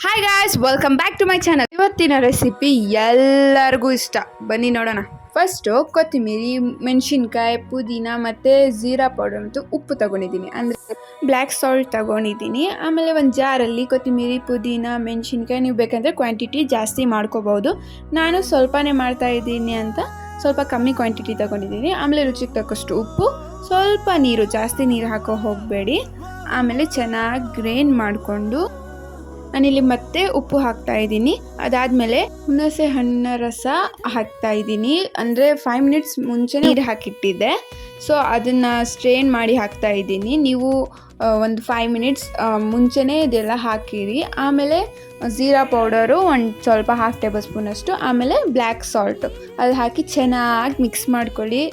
Hi guys, welcome back to my channel. ಇವತ್ತಿನ recipe ಎಲ್ಲರಿಗೂ ಇಷ್ಟ. ಬನ್ನಿ ನೋಡೋಣ. ಫಸ್ಟು ಕೊತ್ತಂಬರಿ, ಮೆಣಸಿನ್ಕಾಯಿ, ಪುದೀನ ಮತ್ತು ಜೀರಾ ಪೌಡರ್ ಮತ್ತು ಉಪ್ಪು ತಗೊಂಡಿದ್ದೀನಿ, ಅಂದರೆ ಬ್ಲ್ಯಾಕ್ ಸಾಲ್ಟ್ ತಗೊಂಡಿದ್ದೀನಿ. ಆಮೇಲೆ ಒಂದು ಜಾರಲ್ಲಿ ಕೊತ್ತಂಬರಿ, ಪುದೀನ, ಮೆಣಸಿನ್ಕಾಯಿ ನೀವು ಬೇಕಂದರೆ ಕ್ವಾಂಟಿಟಿ ಜಾಸ್ತಿ ಮಾಡ್ಕೋಬೋದು. ನಾನು ಸ್ವಲ್ಪನೇ ಮಾಡ್ತಾಯಿದ್ದೀನಿ ಅಂತ ಸ್ವಲ್ಪ ಕಮ್ಮಿ ಕ್ವಾಂಟಿಟಿ ತಗೊಂಡಿದ್ದೀನಿ. ಆಮೇಲೆ ರುಚಿಗೆ ತಕ್ಕಷ್ಟು ಉಪ್ಪು, ಸ್ವಲ್ಪ ನೀರು, ಜಾಸ್ತಿ ನೀರು ಹಾಕೋ ಹೋಗಬೇಡಿ. ಆಮೇಲೆ ಚೆನ್ನಾಗಿ ಗ್ರೈಂಡ್ ಮಾಡಿಕೊಂಡು ನಾನಿಲ್ಲಿ ಮತ್ತೆ ಉಪ್ಪು ಹಾಕ್ತಾ ಇದ್ದೀನಿ. ಅದಾದಮೇಲೆ ಹುಣಸೆ ಹಣ್ಣಿನ ರಸ ಹಾಕ್ತಾ ಇದ್ದೀನಿ, ಅಂದರೆ 5 ಮಿನಿಟ್ಸ್ ಮುಂಚೆ ನೀರು ಹಾಕಿಟ್ಟಿದ್ದೆ. ಸೊ ಅದನ್ನು ಸ್ಟ್ರೈನ್ ಮಾಡಿ ಹಾಕ್ತಾ ಇದ್ದೀನಿ. ನೀವು ಒಂದು 5 ಮಿನಿಟ್ಸ್ ಮುಂಚೆನೇ ಇದೆಲ್ಲ ಹಾಕಿರಿ. ಆಮೇಲೆ ಜೀರಾ ಪೌಡರು ಒಂದು ಸ್ವಲ್ಪ 1/2 ಟೇಬಲ್ ಸ್ಪೂನಷ್ಟು, ಆಮೇಲೆ ಬ್ಲ್ಯಾಕ್ ಸಾಲ್ಟು ಅದು ಹಾಕಿ ಚೆನ್ನಾಗಿ ಮಿಕ್ಸ್ ಮಾಡ್ಕೊಳ್ಳಿ.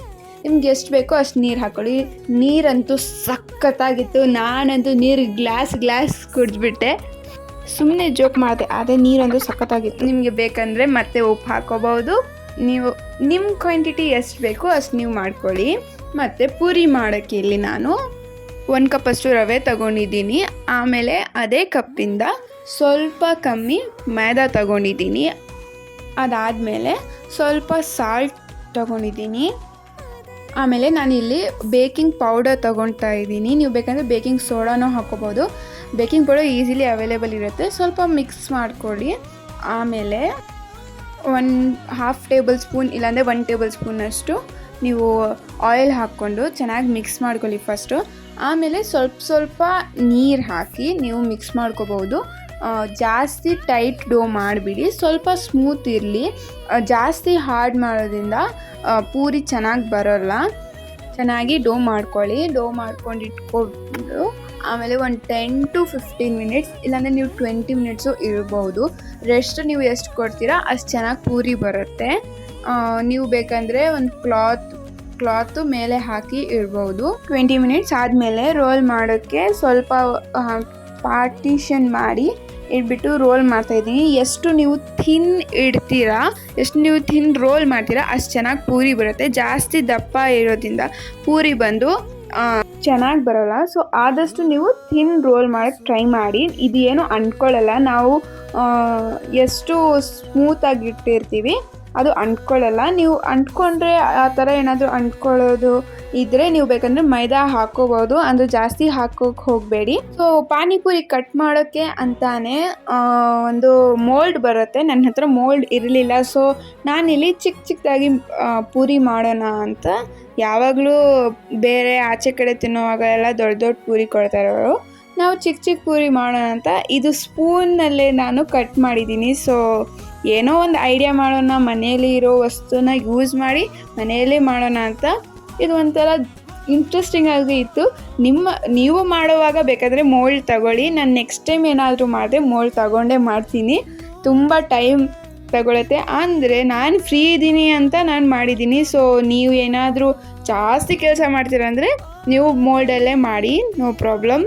ನಿಮ್ಗೆ ಎಷ್ಟು ಬೇಕೋ ಅಷ್ಟು ನೀರು ಹಾಕ್ಕೊಳ್ಳಿ. ನೀರಂತೂ ಸಖತ್ತಾಗಿತ್ತು. ನಾನಂತೂ ನೀರು ಗ್ಲಾಸ್ ಕುಡಿದ್ಬಿಟ್ಟೆ. ಸುಮ್ಮನೆ ಜೋಕ್ ಮಾಡಿದೆ, ಅದೇ ನೀರೊಂದು ಸಖತ್ತಾಗಿತ್ತು. ನಿಮಗೆ ಬೇಕಂದರೆ ಮತ್ತೆ ಉಪ್ಪು ಹಾಕೋಬಹುದು. ನೀವು ನಿಮ್ಮ ಕ್ವಾಂಟಿಟಿ ಎಷ್ಟು ಬೇಕೋ ಅಷ್ಟು ನೀವು ಮಾಡ್ಕೊಳ್ಳಿ. ಮತ್ತು ಪೂರಿ ಮಾಡೋಕ್ಕೆ ಇಲ್ಲಿ ನಾನು 1 ಕಪ್ಪಷ್ಟು ರವೆ ತಗೊಂಡಿದ್ದೀನಿ. ಆಮೇಲೆ ಅದೇ ಕಪ್ಪಿಂದ ಸ್ವಲ್ಪ ಕಮ್ಮಿ ಮೈದಾ ತಗೊಂಡಿದ್ದೀನಿ. ಅದಾದಮೇಲೆ ಸ್ವಲ್ಪ ಸಾಲ್ಟ್ ತಗೊಂಡಿದ್ದೀನಿ. ಆಮೇಲೆ ನಾನಿಲ್ಲಿ ಬೇಕಿಂಗ್ ಪೌಡರ್ ತೊಗೊಳ್ತಾ ಇದ್ದೀನಿ. ನೀವು ಬೇಕಂದರೆ ಬೇಕಿಂಗ್ ಸೋಡಾನೂ ಹಾಕೋಬೋದು. ಬೇಕಿಂಗ್ ಪೌಡರ್ ಈಸಿಲಿ ಅವೈಲೇಬಲ್ ಇರುತ್ತೆ. ಸ್ವಲ್ಪ ಮಿಕ್ಸ್ ಮಾಡ್ಕೊಳ್ಳಿ. ಆಮೇಲೆ 1/2 ಟೇಬಲ್ ಸ್ಪೂನ್ ಇಲ್ಲಾಂದರೆ 1 ಟೇಬಲ್ ಸ್ಪೂನಷ್ಟು ನೀವು ಆಯಿಲ್ ಹಾಕ್ಕೊಂಡು ಚೆನ್ನಾಗಿ ಮಿಕ್ಸ್ ಮಾಡ್ಕೊಳ್ಳಿ ಫಸ್ಟು. ಆಮೇಲೆ ಸ್ವಲ್ಪ ನೀರು ಹಾಕಿ ನೀವು ಮಿಕ್ಸ್ ಮಾಡ್ಕೋಬೋದು. ಜಾಸ್ತಿ ಟೈಟ್ ಡೋ ಮಾಡಿಬಿಡಿ, ಸ್ವಲ್ಪ ಸ್ಮೂತ್ ಇರಲಿ. ಜಾಸ್ತಿ ಹಾರ್ಡ್ ಮಾಡೋದ್ರಿಂದ ಪೂರಿ ಚೆನ್ನಾಗಿ ಬರೋಲ್ಲ. ಚೆನ್ನಾಗಿ ಡೋ ಮಾಡ್ಕೊಳ್ಳಿ. ಡೋ ಮಾಡ್ಕೊಂಡು ಇಟ್ಕೊಂಡು ಆಮೇಲೆ ಒಂದು 10 to 15 ಮಿನಿಟ್ಸ್ ಇಲ್ಲಾಂದರೆ ನೀವು 20 ಮಿನಿಟ್ಸು ಇರ್ಬೋದು. ರೆಸ್ಟ್ ನೀವು ಎಷ್ಟು ಕೊಡ್ತೀರಾ ಅಷ್ಟು ಚೆನ್ನಾಗಿ ಪೂರಿ ಬರುತ್ತೆ. ನೀವು ಬೇಕಂದರೆ ಒಂದು ಕ್ಲಾತು ಮೇಲೆ ಹಾಕಿ ಇಡ್ಬೋದು. 20 ಮಿನಿಟ್ಸ್ ಆದಮೇಲೆ ರೋಲ್ ಮಾಡೋಕ್ಕೆ ಸ್ವಲ್ಪ ಪಾರ್ಟಿಷನ್ ಮಾಡಿ ಇಟ್ಬಿಟ್ಟು ರೋಲ್ ಮಾಡ್ತಾಯಿದ್ದೀನಿ. ಎಷ್ಟು ನೀವು ಥಿನ್ ಇಡ್ತೀರಾ, ಎಷ್ಟು ನೀವು ಥಿನ್ ರೋಲ್ ಮಾಡ್ತೀರಾ ಅಷ್ಟು ಚೆನ್ನಾಗಿ ಪೂರಿ ಬರುತ್ತೆ. ಜಾಸ್ತಿ ದಪ್ಪ ಇರೋದ್ರಿಂದ ಪೂರಿ ಬಂದು ಚೆನ್ನಾಗಿ ಬರೋಲ್ಲ. ಸೊ ಆದಷ್ಟು ನೀವು ಥಿನ್ ರೋಲ್ ಮಾಡೋಕ್ಕೆ ಟ್ರೈ ಮಾಡಿ. ಇದು ಏನು ಅಂಟ್ಕೊಳ್ಳಲ್ಲ. ನಾವು ಎಷ್ಟು ಸ್ಮೂತಾಗಿ ಇಟ್ಟಿರ್ತೀವಿ ಅದು ಅಂಟ್ಕೊಳ್ಳಲ್ಲ. ನೀವು ಅಂಟ್ಕೊಂಡ್ರೆ ಆ ಥರ ಏನಾದರೂ ಅಂಟ್ಕೊಳ್ಳೋದು ಇದ್ದರೆ ನೀವು ಬೇಕಂದರೆ ಮೈದಾ ಹಾಕೋಬೋದು, ಅಂದರೆ ಜಾಸ್ತಿ ಹಾಕೋಕ್ಕೆ ಹೋಗಬೇಡಿ. ಸೊ ಪಾನಿಪುರಿ ಕಟ್ ಮಾಡೋಕ್ಕೆ ಅಂತಾನೆ ಒಂದು ಮೋಲ್ಡ್ ಬರುತ್ತೆ. ನನ್ನ ಹತ್ರ ಮೋಲ್ಡ್ ಇರಲಿಲ್ಲ. ಸೊ ನಾನಿಲ್ಲಿ ಚಿಕ್ಕದಾಗಿ ಪೂರಿ ಮಾಡೋಣ ಅಂತ, ಯಾವಾಗಲೂ ಬೇರೆ ಆಚೆ ಕಡೆ ತಿನ್ನೋವಾಗ ಎಲ್ಲ ದೊಡ್ಡ ಪೂರಿ ಕೊಡ್ತಾರವರು, ನಾವು ಚಿಕ್ಕ ಪೂರಿ ಮಾಡೋಣ ಅಂತ ಇದು ಸ್ಪೂನ್ನಲ್ಲೇ ನಾನು ಕಟ್ ಮಾಡಿದ್ದೀನಿ. ಸೊ ಏನೋ ಒಂದು ಐಡಿಯಾ ಮಾಡೋಣ, ಮನೆಯಲ್ಲಿ ಇರೋ ವಸ್ತುನ ಯೂಸ್ ಮಾಡಿ ಮನೆಯಲ್ಲೇ ಮಾಡೋಣ ಅಂತ. ಇದು ಒಂಥರ ಇಂಟ್ರೆಸ್ಟಿಂಗ್ ಆಗಿ ಇತ್ತು. ನೀವು ಮಾಡುವಾಗ ಬೇಕಾದರೆ ಮೋಲ್ಡ್ ತಗೊಳ್ಳಿ. ನಾನು ನೆಕ್ಸ್ಟ್ ಟೈಮ್ ಏನಾದರೂ ಮಾಡಿದ್ರೆ ಮೋಲ್ಡ್ ತಗೊಂಡೇ ಮಾಡ್ತೀನಿ. ತುಂಬ ಟೈಮ್ ತಗೊಳುತ್ತೆ. ಅಂದರೆ ನಾನು ಫ್ರೀ ಇದ್ದೀನಿ ಅಂತ ನಾನು ಮಾಡಿದ್ದೀನಿ. ಸೊ ನೀವು ಏನಾದರೂ ಜಾಸ್ತಿ ಕೆಲಸ ಮಾಡ್ತೀರ ಅಂದರೆ ನೀವು ಮೋಲ್ಡಲ್ಲೇ ಮಾಡಿ, ನೋ ಪ್ರಾಬ್ಲಮ್.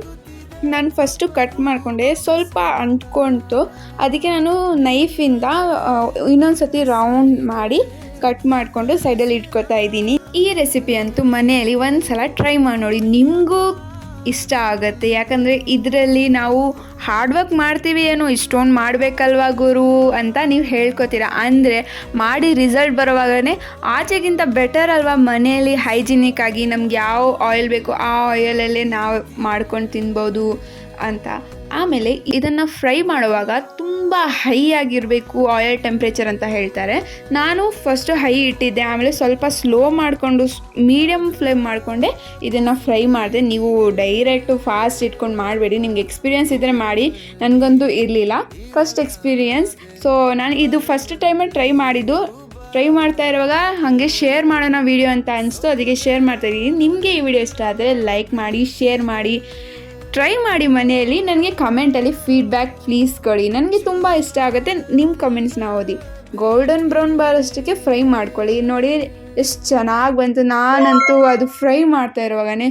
ನಾನು ಫಸ್ಟು ಕಟ್ ಮಾಡಿಕೊಂಡೆ, ಸ್ವಲ್ಪ ಅಂಟ್ಕೊಳ್ತು. ಅದಕ್ಕೆ ನಾನು ನೈಫಿಂದ ಇನ್ನೊಂದು ಸತಿ ರೌಂಡ್ ಮಾಡಿ ಕಟ್ ಮಾಡಿಕೊಂಡು ಸೈಡಲ್ಲಿ ಇಟ್ಕೊತಾ ಇದ್ದೀನಿ. ಈ ರೆಸಿಪಿ ಅಂತೂ ಮನೆಯಲ್ಲಿ ಒಂದು ಸಲ ಟ್ರೈ ಮಾಡಿ ನೋಡಿ, ನಿಮಗೂ ಇಷ್ಟ ಆಗುತ್ತೆ. ಯಾಕಂದರೆ ಇದರಲ್ಲಿ ನಾವು ಹಾರ್ಡ್ ವರ್ಕ್ ಮಾಡ್ತೀವಿ, ಏನೋ ಇಷ್ಟೊಂದು ಮಾಡಬೇಕಲ್ವಾ ಗುರು ಅಂತ ನೀವು ಹೇಳ್ಕೊತೀರ. ಅಂದರೆ ಮಾಡಿ ರಿಸಲ್ಟ್ ಬರೋವಾಗಲೇ ಆಚೆಗಿಂತ ಬೆಟರ್ ಅಲ್ವಾ ಮನೆಯಲ್ಲಿ ಹೈಜಿನಿಕ್ ಆಗಿ ನಮ್ಗೆ ಯಾವ ಆಯಿಲ್ ಬೇಕು ಆ ಆಯಿಲಲ್ಲೇ ನಾವು ಮಾಡ್ಕೊಂಡು ತಿನ್ಬೋದು ಅಂತ. ಆಮೇಲೆ ಇದನ್ನು ಫ್ರೈ ಮಾಡುವಾಗ ತುಂಬ ಹೈ ಆಗಿರಬೇಕು ಆಯಿಲ್ ಟೆಂಪ್ರೇಚರ್ ಅಂತ ಹೇಳ್ತಾರೆ. ನಾನು ಫಸ್ಟು ಹೈ ಇಟ್ಟಿದ್ದೆ, ಆಮೇಲೆ ಸ್ವಲ್ಪ ಸ್ಲೋ ಮಾಡಿಕೊಂಡು ಮೀಡಿಯಮ್ ಫ್ಲೇಮ್ ಮಾಡಿಕೊಂಡೆ ಇದನ್ನು ಫ್ರೈ ಮಾಡಿದೆ. ನೀವು ಡೈರೆಕ್ಟು ಫಾಸ್ಟ್ ಇಟ್ಕೊಂಡು ಮಾಡಬೇಡಿ. ನಿಮ್ಗೆ ಎಕ್ಸ್ಪೀರಿಯೆನ್ಸ್ ಇದ್ದರೆ ಮಾಡಿ, ನನಗಂತೂ ಇರಲಿಲ್ಲ ಫಸ್ಟ್ ಎಕ್ಸ್ಪೀರಿಯೆನ್ಸ್. ಸೊ ನಾನು ಇದು ಫಸ್ಟ್ ಟೈಮಲ್ಲಿ ಟ್ರೈ ಮಾಡ್ತಾ ಇರುವಾಗ ಹಾಗೆ ಶೇರ್ ಮಾಡೋಣ ವೀಡಿಯೋ ಅಂತ ಅನಿಸ್ತು, ಅದಕ್ಕೆ ಶೇರ್ ಮಾಡ್ತಾಯಿದ್ದೀನಿ. ನಿಮಗೆ ಈ ವಿಡಿಯೋ ಇಷ್ಟ ಆದರೆ ಲೈಕ್ ಮಾಡಿ, ಶೇರ್ ಮಾಡಿ, ಟ್ರೈ ಮಾಡಿ ಮನೆಯಲ್ಲಿ. ನನಗೆ ಕಮೆಂಟಲ್ಲಿ ಫೀಡ್ಬ್ಯಾಕ್ ಪ್ಲೀಸ್ ಕೊಡಿ, ನನಗೆ ತುಂಬ ಇಷ್ಟ ಆಗುತ್ತೆ ನಿಮ್ಮ ಕಮೆಂಟ್ಸ್ನ ಓದಿ. ಗೋಲ್ಡನ್ ಬ್ರೌನ್ ಬರೋಷ್ಟಕ್ಕೆ ಫ್ರೈ ಮಾಡ್ಕೊಳ್ಳಿ. ನೋಡಿ ಎಷ್ಟು ಚೆನ್ನಾಗಿ ಬಂತು. ನಾನಂತೂ ಅದು ಫ್ರೈ ಮಾಡ್ತಾ ಇರುವಾಗನೇ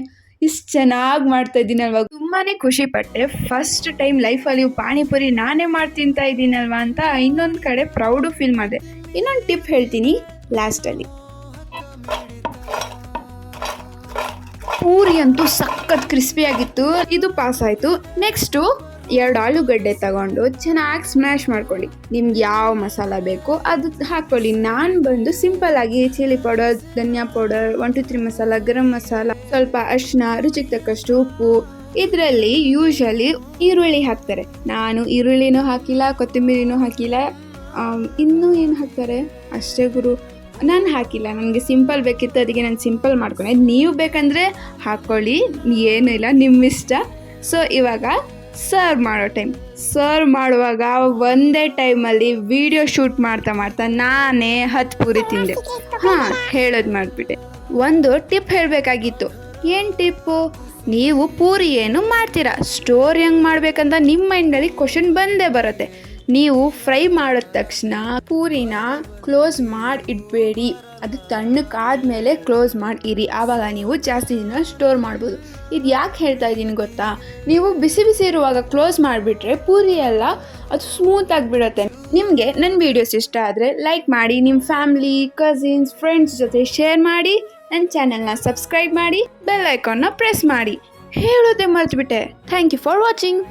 ಇಷ್ಟು ಚೆನ್ನಾಗಿ ಮಾಡ್ತಾಯಿದ್ದೀನಿ ಅಲ್ವಾ, ತುಂಬಾ ಖುಷಿಪಟ್ಟೆ. ಫಸ್ಟ್ ಟೈಮ್ ಲೈಫಲ್ಲಿ ಪಾನಿಪುರಿ ನಾನೇ ಮಾಡಿ ತಿಂತಾ ಇದ್ದೀನಲ್ವ ಅಂತ ಇನ್ನೊಂದು ಕಡೆ ಪ್ರೌಡು ಫೀಲ್ ಮಾಡಿದೆ. ಇನ್ನೊಂದು ಟಿಪ್ ಹೇಳ್ತೀನಿ ಲಾಸ್ಟಲ್ಲಿ. ಪೂರಿ ಅಂತೂ ಸಖತ್ ಕ್ರಿಸ್ಪಿಯಾಗಿತ್ತು. ಇದು ಪಾಸ್ ಆಯಿತು. ನೆಕ್ಸ್ಟು 2 ಆಲೂಗಡ್ಡೆ ತಗೊಂಡು ಚೆನ್ನಾಗಿ ಸ್ಮ್ಯಾಶ್ ಮಾಡ್ಕೊಳ್ಳಿ. ನಿಮ್ಗೆ ಯಾವ ಮಸಾಲ ಬೇಕೋ ಅದು ಹಾಕ್ಕೊಳ್ಳಿ. ನಾನು ಬಂದು ಸಿಂಪಲ್ ಆಗಿ ಚಿಲ್ಲಿ ಪೌಡರ್, ಧನಿಯಾ ಪೌಡರ್, 1 2 3 ಮಸಾಲ, ಗರಂ ಮಸಾಲ, ಸ್ವಲ್ಪ ಅರಿಶಿನ, ರುಚಿಗೆ ತಕ್ಕಷ್ಟು ಉಪ್ಪು. ಇದರಲ್ಲಿ ಯೂಶಲಿ ಈರುಳ್ಳಿ ಹಾಕ್ತಾರೆ. ನಾನು ಈರುಳ್ಳಿನೂ ಹಾಕಿಲ್ಲ, ಕೊತ್ತಂಬರಿನೂ ಹಾಕಿಲ್ಲ. ಇನ್ನೂ ಏನು ಹಾಕ್ತಾರೆ ಅಷ್ಟೇ ಗುರು, ನಾನು ಹಾಕಿಲ್ಲ. ನನಗೆ ಸಿಂಪಲ್ ಬೇಕಿತ್ತು, ಅದಕ್ಕೆ ನಾನು ಸಿಂಪಲ್ ಮಾಡ್ಕೊಂಡೆ. ನೀವು ಬೇಕಂದರೆ ಹಾಕ್ಕೊಳ್ಳಿ, ಏನೂ ಇಲ್ಲ, ನಿಮ್ಮ ಇಷ್ಟ. ಸೊ ಇವಾಗ ಸರ್ವ್ ಮಾಡೋ ಟೈಮ್. ಸರ್ವ್ ಮಾಡುವಾಗ ಒಂದೇ ಟೈಮಲ್ಲಿ ವಿಡಿಯೋ ಶೂಟ್ ಮಾಡ್ತಾ ನಾನೇ 10 ಪೂರಿ ತಿಂದೆ. ಹೇಳೋದು ಮಾಡಿಬಿಟ್ಟೆ. ಒಂದು ಟಿಪ್ ಹೇಳಬೇಕಾಗಿತ್ತು. ಏನು ಟಿಪ್ಪು? ನೀವು ಪೂರಿ ಏನು ಮಾಡ್ತೀರಾ, ಸ್ಟೋರ್ ಹೆಂಗೆ ಮಾಡ್ಬೇಕಂತ ನಿಮ್ಮ ಮೈಂಡಲ್ಲಿ ಕ್ವಶನ್ ಬಂದೇ ಬರುತ್ತೆ. ನೀವು ಫ್ರೈ ಮಾಡಿದ ತಕ್ಷಣ ಪೂರಿನ ಕ್ಲೋಸ್ ಮಾಡಿ ಇಡಬೇಡಿ. ಅದು ತಣ್ಣಕ್ಕಾದ್ಮೇಲೆ ಕ್ಲೋಸ್ ಮಾಡಿ ಇರಿ. ಆವಾಗ ನೀವು ಜಾಸ್ತಿ ದಿನ ಸ್ಟೋರ್ ಮಾಡ್ಬೋದು. ಇದು ಯಾಕೆ ಹೇಳ್ತಾ ಇದ್ದೀನಿ ಗೊತ್ತಾ? ನೀವು ಬಿಸಿ ಇರುವಾಗ ಕ್ಲೋಸ್ ಮಾಡಿಬಿಟ್ರೆ ಪೂರಿ ಎಲ್ಲ ಅದು ಸ್ಮೂತ್ ಆಗಿಬಿಡುತ್ತೆ. ನಿಮಗೆ ನನ್ನ ವೀಡಿಯೋಸ್ ಇಷ್ಟ ಆದರೆ ಲೈಕ್ ಮಾಡಿ, ನಿಮ್ಮ ಫ್ಯಾಮಿಲಿ, ಕಸಿನ್ಸ್, ಫ್ರೆಂಡ್ಸ್ ಜೊತೆ ಶೇರ್ ಮಾಡಿ, ನನ್ನ ಚಾನಲ್ನ ಸಬ್ಸ್ಕ್ರೈಬ್ ಮಾಡಿ, ಬೆಲ್ ಐಕಾನ್ನ ಪ್ರೆಸ್ ಮಾಡಿ. ಹೇಳೋದೇ ಮರ್ತ್ಬಿಟ್ಟೆ. Thank you for watching.